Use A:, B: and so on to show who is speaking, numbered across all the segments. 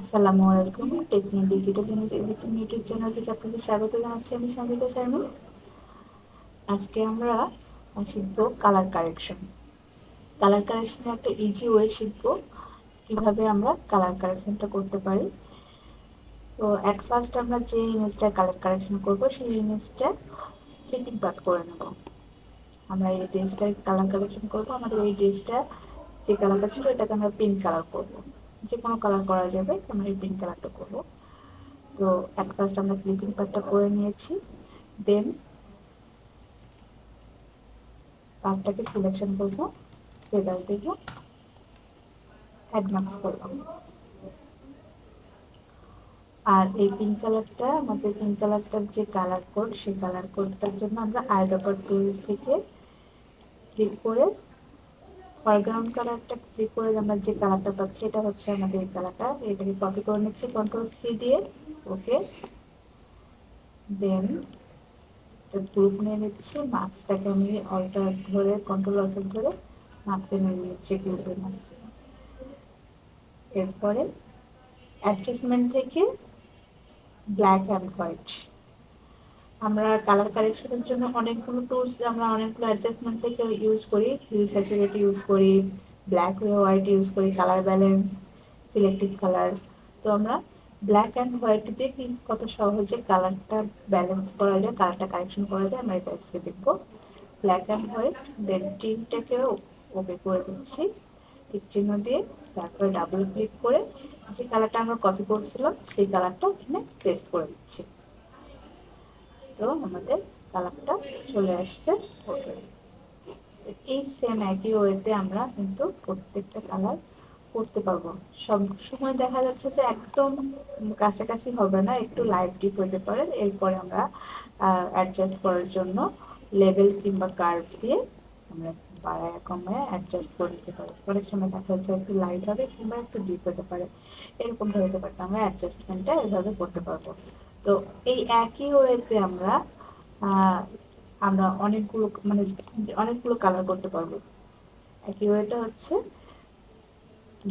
A: আসসালামু আলাইকুম। Techno digital everything YouTube channel থেকে আপনাদের স্বাগত জানাচ্ছি। আমি সঙ্গীতা শর্মা। আজকে আমরা শিখব কালার কারেকশন। কালার কারেকশনের একটা ইজি ওয়ে শিখব, কিভাবে আমরা কালার কারেকশনটা করতে পারি। তো অ্যাট ফার্স্ট আমরা যে ইমেজটা কালার কারেকশন করব সেই ইমেজটা ক্লিপিং পাথ করে নেব। আমরা এই ড্রেসটা কালার কারেকশন করব। আমাদের এই ড্রেসটা যে কালারটা ছিল এটাকে আমরা পিঙ্ক কালার করব। যে কোনো কালার করা যাবে, আমরা এই পিঙ্ক কালারটা করব। তো অ্যাট ফার্স্ট আমরা ক্লিপিং পার্টটা করে নিয়েছি। দেন পার্টটাকে সিলেকশন করবো, ফেদার দেব, অ্যাডভান্স করলাম। আর এই পিঙ্ক কালারটা, আমাদের পিঙ্ক কালারটার যে কালার কোড, সেই কালার কোডটার জন্য আমরা আইড্রপার টুল থেকে ক্লিক করে ফরগ্রাউন্ড কালারটা ক্লিক করে আমরা যে কালারটা পাচ্ছি এটা হচ্ছে আমাদের এই কালারটা। এটাকে কপি করে নিচ্ছি কন্ট্রোল সি দিয়ে। ওকে, দেন গ্রুপ নিয়ে নিচ্ছি। মার্কসটাকে আমি অল্টার ধরে, কন্ট্রোল অল্টার ধরে মার্কসে নিয়ে নিচ্ছি, গ্রুপের মার্কসে। এরপরে অ্যাডজাস্টমেন্ট থেকে ব্ল্যাক অ্যান্ড হোয়াইট। আমরা কালার কারেকশনের জন্য অনেকগুলো টুলস, আমরা অনেকগুলো অ্যাডজাস্টমেন্ট থেকে ইউজ করি। হিউ স্যাচুরেট ইউজ করি, ব্ল্যাক হোয়াইট ইউজ করি, কালার ব্যালেন্স, সিলেক্টিভ কালার। তো আমরা ব্ল্যাক অ্যান্ড হোয়াইট দিয়ে কত সহজে কালারটা ব্যালেন্স করা যায়, কালারটা কারেকশন করা যায়, আমরা এটা আজকে দেখবো। ব্ল্যাক অ্যান্ড হোয়াইট, দেন টিনটাকেও ওকে করে দিচ্ছি টিক চিহ্ন দিয়ে। তারপরে ডাবল ক্লিক করে যে কালারটা আমরা কপি করছিলাম সেই কালারটা এখানে পেস্ট করে দিচ্ছি। তো আমাদের কালারটা চলে আসছে। ওকে, এই সেম একই ওয়েতে আমরা কিন্তু প্রত্যেকটা কালার করতে পারবো। সব সময় দেখা যাচ্ছে যে একদম কাছাকাছি হবে না, একটু লাইট ডিপ হতে পারে। এরপরে আমরা অ্যাডজাস্ট করার জন্য লেভেল কিংবা কার্ভ দিয়ে আমরা বাড়ায় কমায় অ্যাডজাস্ট করে দিতে পারি। অনেক সময় দেখা যাচ্ছে একটু লাইট হবে কিংবা একটু ডিপ হতে পারে, এরকম হতে পারে। আমরা অ্যাডজাস্টমেন্টটা এভাবে করতে পারবো। তো এই একই ওয়েতে আমরা আমরা অনেকগুলো কালার করতে পারবো। একই ওয়েটা হচ্ছে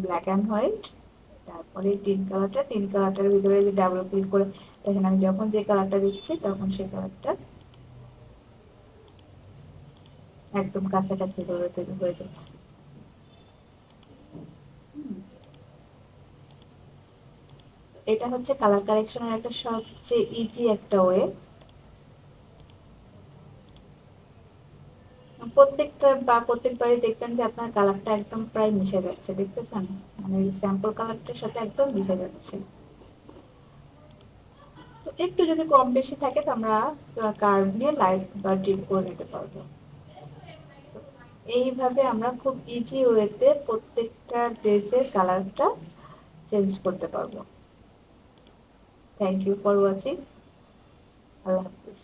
A: ব্ল্যাক অ্যান্ড হোয়াইট, তারপরে টিন কালারটার ভিতরে যে ডাবল ক্লিক করে দেখেন আমি যখন যে কালারটা দিচ্ছি তখন সেই কালারটা একদম কাছাকাছি হয়ে যাচ্ছে। এটা হচ্ছে কালার কারেকশনের একটা সবচেয়ে ইজি একটা ওয়ে। প্রত্যেকবারই দেখবেন যে আপনার কালারটা একদম প্রায় মিশে যাচ্ছে, দেখতেছেন? মানে স্যাম্পল কালারটার সাথে একদম মিশে যাচ্ছে। তো একটু যদি কম বেশি থাকে তো আমরা কার্ভ নিয়ে লাইট বা ডিপ করে নিতে পারবো। এইভাবে আমরা খুব ইজি ওয়েতে প্রত্যেকটা ড্রেসের কালারটা চেঞ্জ করতে পারবো। Thank you for watching. আল্লাহ হাফিজ।